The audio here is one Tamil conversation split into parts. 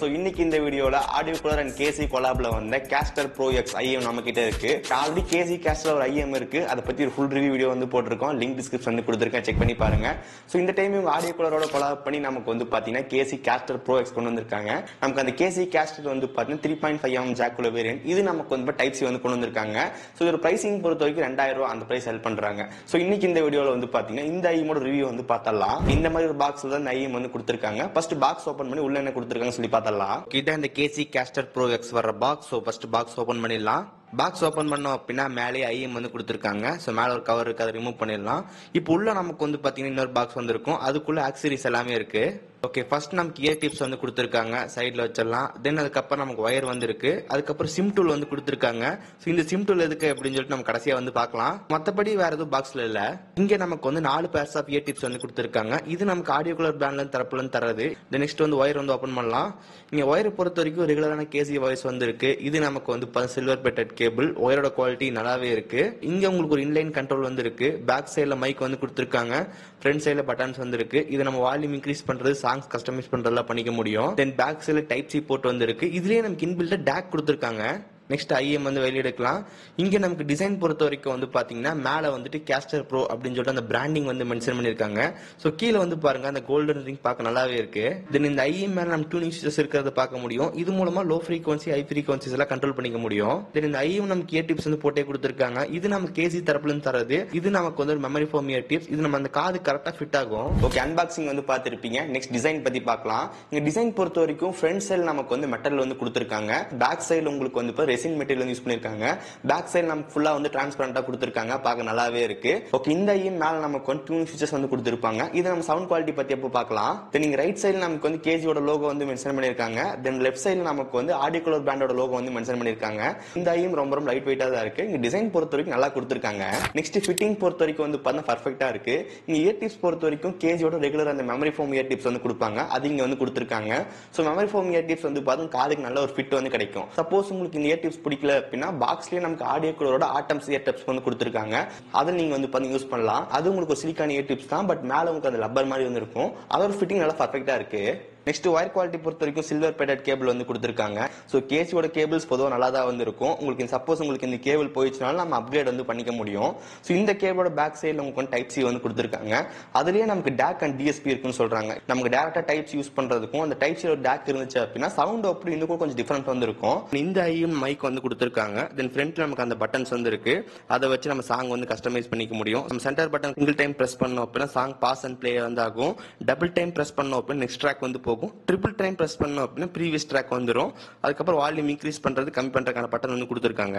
So இன்னைக்கு இந்த வீடியோல ஆடியோ கூலர் அண்ட் கேசி கொலாப்ல வந்த Caster Pro X IM நம்ம கிட்ட இருக்கு. ஆல்ரெடி கேசி Caster ஒரு IM இருக்கு. அத பத்தி ஒரு ஃபுல் ரிவ்யூ வீடியோ வந்து போட்டுருக்கோம். லிங்க் டிஸ்கிரிப்ஷன்ல கொடுத்திருக்கேன், செக் பண்ணி பாருங்க. சோ இந்த டைம் இவங்க ஆடியோ கூலரோட கொலாப் பண்ணி நமக்கு வந்து பாத்தீங்கன்னா கேசி Caster Pro X கொண்டு வந்திருக்காங்க. நமக்கு அந்த கேசி Caster வந்து பாத்தீங்கன்னா 3.5mm ஜாக் உள்ள வேரியன்ட். இது நமக்கு வந்து டைப் சி வந்து கொண்டு வந்திருக்காங்க. சோ இதோட பிரைசிங் பொறுத்த வரைக்கும் 2000 ரூபாய் அந்த பிரைஸ் ஹெல்ப் பண்றாங்க. சோ இன்னைக்கு இந்த வீடியோல வந்து பாத்தீங்கன்னா இந்த ஐஎமோட ரிவ்யூ வந்து பார்த்தலாம். இந்த மாதிரி ஒரு பாக்ஸ்ல தான் ஐஎம் வந்து கொடுத்திருக்காங்க. ஃபர்ஸ்ட் பாக்ஸ் ஓபன் பண்ணி உள்ள என்ன கொடுத்திருக்காங்க சொல்லி பார்த்தலாம். கிட்ட இந்த கேசி Caster Pro X வர box. So first box open பண்ணிடலாம். பாக்ஸ் ஓபன் பண்ணோம் அப்படின்னா மேலே ஐஎம் வந்து கொடுத்திருக்காங்க. சோ மேல ஒரு கவர் இருக்கு, அதை ரிமூவ் பண்ணிடலாம். இப்போ உள்ள நமக்கு வந்து பாத்தீங்கன்னா இன்னொரு பாக்ஸ் வந்திருக்கும். அதுக்குள்ள ஆக்சரிஸ் எல்லாமே இருக்கு. ஓகே, ஃபர்ஸ்ட் நமக்கு இயர் டிப்ஸ் வந்து கொடுத்திருக்காங்க, சைடுல வச்சிடலாம். தென் அதுக்கப்புறம் நமக்கு ஒயர் வந்து இருக்கு. அதுக்கப்புறம் சிம் டூல் வந்து கொடுத்திருக்காங்க. சோ இந்த சிம் டூல் எதுக்கு அப்படின்னு சொல்லிட்டு நம்ம கடைசியா வந்து பார்க்கலாம். மத்தபடி வேற எதுவும் பாக்ஸ்ல இல்ல. இங்க நமக்கு வந்து 4 பேர்ஸ் ஆஃப் இயர் டிப்ஸ் வந்து கொடுத்திருக்காங்க. இது நமக்கு ஆடியோ கூலர் பிராண்ட்ல தரப்புல தரது. நெக்ஸ்ட் வந்து ஒயர் வந்து ஓபன் பண்ணலாம். இங்க ஒயரை பொறுத்த வரைக்கும் ரெகுலரான கேசி வாய்ஸ் வந்து இருக்கு. இது நமக்கு வந்து சில்வர் பெட்டட் கேபிள். ஒயரோட குவாலிட்டி நல்லாவே இருக்கு. இங்க உங்களுக்கு ஒரு இன்லைன் கண்ட்ரோல் வந்து இருக்கு. பேக் சைடுல மைக் வந்து கொடுத்திருக்காங்க. ஃப்ரண்ட் சைடுல பட்டன்ஸ் வந்து இருக்கு. இது நம்ம வால்யூம் இன்க்ரீஸ் பண்றது, சாங்ஸ் கஸ்டமைஸ் பண்றதெல்லாம் பண்ணிக்க முடியும். தென் பேக் சைடுல டைப் சி போர்ட் வந்து இருக்கு. இதுலயே நமக்கு இன்பில்ட் டேக் கொடுத்திருக்காங்க. நெக்ஸ்ட் ஐஎம் வந்து வெளிய எடுக்கலாம். இங்க நமக்கு டிசைன் பொறுத்த வரைக்கும் வந்து பாத்தீங்கன்னா மேல வந்துட்டு Caster Pro அப்படின்னு சொல்லிட்டு அந்த பிராண்டிங் வந்து மென்ஷன் பண்ணிருக்காங்க. சோ கீழ வந்து பாருங்க அந்த கோல்டன் ரிங் பார்க்க நல்லாவே இருக்கு. தென் இந்த ஐஎம் மேல நம்ம டியூனிங் ஃபீச்சர்ஸ் இருக்கிறத பார்க்க முடியும். இது மூலமா லோ ஃப்ரீக்வன்சி ஹை ஃப்ரீக்வன்சிஸ் எல்லாம் கண்ட்ரோல் பண்ணிக்க முடியும். தென் இந்த ஐஎம் நமக்கு இயர் டிப்ஸ் வந்து போட்டே கொடுத்திருக்காங்க. இது நம்ம கேசி தரப்புல இருந்து தரது. இது நமக்கு வந்து ஒரு மெமரி ஃபோம் இயர் டிப்ஸ். இது நம்ம அந்த காது கரெக்டா ஃபிட் ஆகும். ஓகே, அன்பாக்சிங் வந்து பார்த்திருப்பீங்க. நெக்ஸ்ட் டிசைன் பத்தி பார்க்கலாம். இங்க டிசைன் பொறுத்த வரைக்கும் ஃப்ரண்ட் சைடு நமக்கு வந்து மெட்டல் வந்து கொடுத்திருக்காங்க. பேக் சைடு உங்களுக்கு வந்து ரெசின் மெட்டீரியல் வந்து யூஸ் பண்ணிருக்காங்க. பேக் சைடு நமக்கு ஃபுல்லா வந்து டிரான்ஸ்பரண்டா கொடுத்திருக்காங்க. பார்க்க நல்லாவே இருக்கு. ஓகே, இந்த ஐஎம் மேல நமக்கு வந்து டியூன் ஃபீச்சர்ஸ் வந்து கொடுத்திருப்பாங்க. இது நம்ம சவுண்ட் குவாலிட்டி பத்தி எப்போ பார்க்கலாம். தென் இங்க ரைட் சைடுல நமக்கு வந்து கேஜியோட லோகோ வந்து மென்ஷன் பண்ணிருக்காங்க. தென் லெஃப்ட் சைடுல நமக்கு வந்து ஆடியோ கூலர் பிராண்டோட லோகோ வந்து மென்ஷன் பண்ணிருக்காங்க. இந்த ஐஎம் ரொம்ப ரொம்ப லைட் வெயிட்டா தான் இருக்கு. இங்க டிசைன் பொறுத்த வரைக்கும் நல்லா கொடுத்திருக்காங்க. நெக்ஸ்ட் ஃபிட்டிங் பொறுத்த வரைக்கும் வந்து பார்த்தா பர்ஃபெக்ட்டா இருக்கு. இங்க இயர் டிப்ஸ் பொறுத்த வரைக்கும் கேஜியோட ரெகுலர் அந்த மெமரி ஃபோம் இயர் டிப்ஸ் வந்து கொடுப்பாங்க. அது இங்க வந்து கொடுத்திருக்காங்க. So memory foam ear tips வந்து பார்த்தா காதுக்கு நல்ல ஒரு ஃபிட் வந்து கிடைக்கும். சப்போஸ் உங்களுக்கு இந்த இயர் டிப்ஸ் பிடிக்கல அப்படின்னா பாக்ஸ்லயே நமக்கு ஆடியோ கூலரோட ஆட்டம்ஸ் இயர் டிப்ஸ் வந்து கொடுத்திருக்காங்க. அதை நீங்க வந்து பண்ணி யூஸ் பண்ணலாம். அது உங்களுக்கு ஒரு சிலிக்கான் இயர் டிப்ஸ் தான், பட் மேல உங்களுக்கு அந்த லப்பர் மாதிரி வந்து இருக்கும். அதோட ஃபிட்டிங் நல்லா பர்ஃபெக்ட்டா இருக்கு. நெக்ஸ்ட் ஒயர் குவாலிட்டி பொறுத்த வரைக்கும் சில்வர் பெட்டட் கேபிள் வந்து கொடுத்திருக்காங்க. சோ கேசியோட கேபிள்ஸ் பொதுவா நல்லா தான் வந்து இருக்கும். உங்களுக்கு சப்போஸ் உங்களுக்கு இந்த கேபிள் போயிடுச்சுனாலும் நம்ம அப்கிரேட் வந்து பண்ணிக்க முடியும். சோ இந்த கேபிளோட பேக் சைடுல உங்களுக்கு டைப் சி வந்து கொடுத்திருக்காங்க. அதுலயே நமக்கு DAC அண்ட் DSP இருக்குன்னு சொல்றாங்க. நமக்கு டைரக்டா டைப் சி யூஸ் பண்றதுக்கும் அந்த டைப் சியோட DAC இருந்துச்சு அப்படின்னா சவுண்ட் அப்படி இன்னும் கொஞ்சம் டிஃபரெண்ட் வந்து இருக்கும். இந்த ஐஎம் மைக் வந்து கொடுத்திருக்காங்க. தென் ஃப்ரண்ட்ல நமக்கு அந்த பட்டன்ஸ் வந்து இருக்கு. அதை வச்சு நம்ம சாங் வந்து கஸ்டமைஸ் பண்ணிக்க முடியும். நம்ம centre button single time press பண்ணோம் அப்படின்னா சாங் பாஸ் அண்ட் பிளே வந்து ஆகும். டபுள் டைம் பிரஸ் பண்ணோம் அப்படின்னா நெக்ஸ்ட் ட்ராக் வந்து போகும். ட்ரிபிள் டைம் பிரஸ் பண்ணோம் அப்படின்னா ப்ரீவியஸ் ட்ராக் வந்துரும். அதுக்கப்புறம் வால்யூம் இன்க்ரீஸ் பண்றது கம்மி பண்றதுக்கான பட்டன் வந்து கொடுத்திருக்காங்க.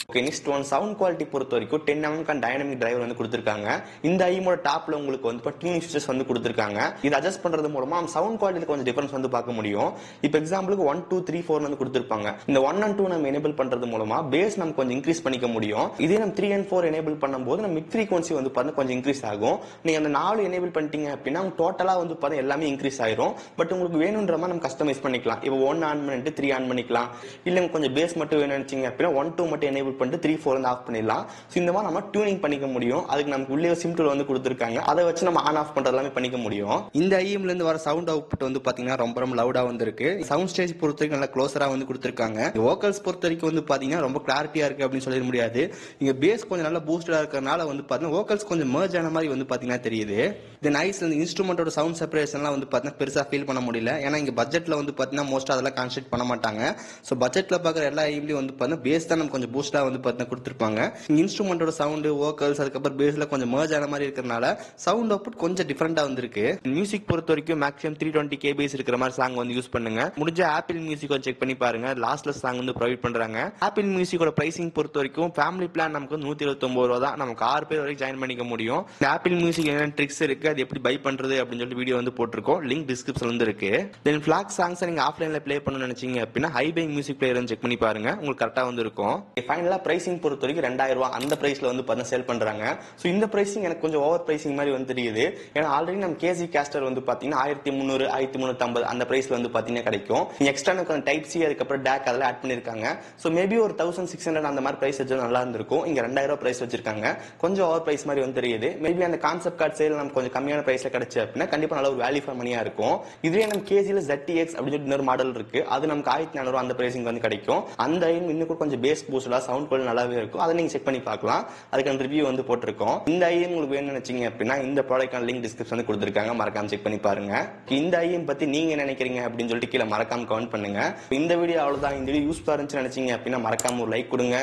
Okay, next one sound quality பொறுத்த வரைக்கும் 10mm டைனமிக் டிரைவர் வந்து கொடுத்திருக்காங்க. இந்த ஐஎமோட டாப்ல உங்களுக்கு வந்து டியூனிங் ஃபீச்சர்ஸ் வந்து கொடுத்திருக்காங்க. இது அட்ஜஸ்ட் பண்றது மூலமா சவுண்ட் குவாலிட்டில கொஞ்சம் டிஃபரன்ஸ் வந்து பார்க்க முடியும். இப்போ எக்ஸாம்பிளுக்கு 1 2 3 4 வந்து கொடுத்திருப்பாங்க. இந்த 1 and 2 நம்ம எனேபிள் பண்றது மூலமா பேஸ் நம்ம கொஞ்சம் இன்க்ரீஸ் பண்ணிக்க முடியும். இதே நம்ம 3 and 4 எனேபிள் பண்ணும்போது நம்ம மிட் ஃப்ரீக்வன்சி வந்து பார்த்தா கொஞ்சம் இன்க்ரீஸ் ஆகும். நீங்க அந்த 4 எனேபிள் பண்ணிட்டீங்க அப்படின்னா டோட்டலா வந்து பார்த்தா எல்லாமே இன்க்ரீஸ் ஆயிரும். பட் உங்களுக்கு வேணும்ன்ற மாதிரி நம்ம கஸ்டமைஸ் பண்ணிக்கலாம். இப்போ 1 ஆன் பண்ணிட்டு 3 ஆன் பண்ணிக்கலாம். இல்ல கொஞ்சம் பேஸ் மட்டும் வேணும்னு நினைச்சீங்க அப்படின்னா 1 2 மட்டும் எனேபிள் பண்ணிட்டு 3 4 வந்து ஆஃப் பண்ணிடலாம். சோ இந்த மாதிரி நம்ம டியூனிங் பண்ணிக்க முடியும். அதுக்கு நமக்கு உள்ளே சிம் டூல் வந்து கொடுத்திருக்காங்க. அதை வச்சு நம்ம ஆன் ஆஃப் பண்றது எல்லாமே பண்ணிக்க முடியும். இந்த ஐஎம்ல இருந்து வர சவுண்ட் அவுட்புட் வந்து பாத்தீங்கன்னா ரொம்ப ரொம்ப லவுடா வந்து இருக்கு. சவுண்ட் ஸ்டேஜ் பொறுத்த வரைக்கும் நல்லா க்ளோஸரா வந்து கொடுத்திருக்காங்க. வோக்கல்ஸ் பொறுத்த வரைக்கும் வந்து பாத்தீங்கன்னா ரொம்ப கிளாரிட்டியா இருக்கு அப்படின்னு சொல்ல முடியாது. இங்க பேஸ் கொஞ்சம் நல்லா பூஸ்டடா இருக்கறனால வந்து பாத்தீங்கன்னா வோக்கல்ஸ் கொஞ்சம் மெர்ஜ் ஆன மாதிரி வந்து பாத்தீங்கன்னா தெரியுது. இந்த நைஸ் அந்த இன்ஸ்ட்ருமெண்டோட சவுண்ட் செப்பரேஷன்லாம் வந்து பாத்தீங்கன்னா பெருசா ஃபீல் பண்ண முடியல. ஏன்னா இங்க பட்ஜெட்ல வந்து பாத்தீங்கன்னா மோஸ்டா அதெல்லாம் கான்சென்ட்ரேட் பண்ண மாட்டாங்க. சோ பட்ஜெட்ல பாக்குற எல்லா ஐஎம்லயும் வந்து பாத்தீங்கன்னா பேஸ் தான் நமக்கு கொஞ்சம் பூஸ்டா வந்து பாத்தீங்கன்னா கொடுத்திருப்பாங்க. இன்ஸ்ட்ருமெண்டோட சவுண்ட் வோக்கல்ஸ் அதுக்கப்புறம் பேஸ்ல கொஞ்சம் மெர்ஜ் ஆன மாதிரி இருக்கறனால சவுண்ட் அவுட்புட் கொஞ்சம் டிஃபரெண்டா வந்திருக்கு. மியூசிக் பொறுத்த வரைக்கும் மேக்ஸிமம் 320 kbs இருக்கிற மாதிரி சாங் வந்து யூஸ் பண்ணுங்க. முடிஞ்ச ஆப்பிள் மியூசிக் செக் பண்ணி பாருங்க. லாஸ்ட்ல சாங் வந்து ப்ரொவைட் பண்றாங்க. ஆப்பிள் மியூசிக்கோட பிரைசிங் பொறுத்த வரைக்கும் ஃபேமிலி பிளான் நமக்கு 129 ரூபாய் தான். நமக்கு 6 பேர் வரைக்கும் ஜாயின் பண்ணிக்க முடியும். இந்த ஆப்பிள் மியூசிக் என்ன ட்ரிக்ஸ் இருக்கு, அது எப்படி பை பண்றது அப்படின்னு சொல்லிட்டு வீடியோ வந்து போட்டிருக்கோம். லிங்க் டிஸ்கிரிப்ஷன்ல வந்து இருக்கு. தென் ஃபிளாக் சாங்ஸ் நீங்க ஆஃப்லைன்ல ப்ளே பண்ணணும்னு நினைச்சீங்க அப்படின்னா ஹைபை மியூசிக் பிளேயர் செக் பண்ணி பாருங்க. உங்களுக்கு கரெக்டா வந்து இருக்கும். ஃபைனலா பிரைசிங் பொறுத்த வரைக்கும் 2000 ரூபாய் அந்த பிரைஸ்ல வந்து பார்த்தா சேல் பண்றாங்க. சோ இந்த பிரைசிங் எனக்கு கொஞ்சம் ஓவர் பிரைசிங் மாதிரி வந்து தெரியுது. ஏன்னா ஆல்ரெடி நம்ம கேசி Caster வந்து பாத்தீங்கன்னா 1300 1350 அந்த பிரைஸ்ல வந்து பாத்தீங்கன்னா கிடைக்கும். எக்ஸ்ட்ரா நமக்கு டைப் சி அதுக்கப்புறம் DAC அதெல்லாம் ஆட் பண்ணிருக்காங்க. சோ மேபி ஒரு 1600 அந்த மாதிரி பிரைஸ் வச்சா நல்லா இருந்திருக்கும். இங்க 2000 ரூபாய் பிரைஸ் வச்சிருக்காங்க. கொஞ்சம் ஓவர் பிரைஸ் மாதிரி வந்து தெரியுது. மேபி அந்த கான்செப்ட் கார்டு சேல் நமக்கு கொஞ்சம் கம்மியான பிரைஸ்ல கிடைச்சு அப்படின்னா கண்டிப்பா நல்ல ஒரு வேல்யூ ஃபார் மணியா இருக்கும். இதுவே நம்ம கேசியில் ZTX அப்படின்னு சொல்லி இன்னொரு மாடல் இருக்கு. அது நமக்கு 1400 அந்த பிரைசிங் வந்து கிடைக்கும். அந்த ஐஎம் இன்னும் கூட கொஞ்சம் பேஸ் பூஸ்டா சவுண்ட் குவாலிட்டி நல்லாவே இருக்கும். அதை நீங்க செக் பண்ணி பார்க்கலாம். அதுக்கான ரிவ்யூ வந்து போட்டிருக்கோம். இந்த ஐஎம் உங்களுக்கு வேணும்னு நினைச்சீங்க அப்படின்னா இந்த ப்ராடக்டான லிங்க் டிஸ்கிரிப்ஷன் வந்து கொடுத்துருக்காங்க, மறக்காம செக் பண்ணி பாருங்க. இந்த ஐஎம் பத்தி நீங்க என்ன நினைக்கிறீங்க அப்படின்னு சொல்லிட்டு கீழே மறக்காம கமெண்ட் பண்ணுங்க. இந்த வீடியோ அவ்வளவுதான். இந்த வீடியோ யூஸ்ஃபுல்லா இருந்துச்சு நினைச்சீங்க அப்படின்னா மறக்காம ஒரு லைக் கொடுங்க.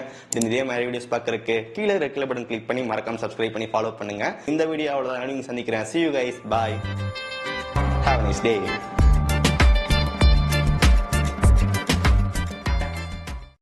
இதே மாதிரி வீடியோஸ் பார்க்கறதுக்கு கீழே ரெட் கலர் பட்டன் கிளிக் பண்ணி மறக்காம சப்ஸ்கிரைப் பண்ணி ஃபாலோ பண்ணுங்க. இந்த வீடியோ அவ்வளவுதான். நீங்க சந்திக்கிறேன். See you guys. Bye. Have a nice day.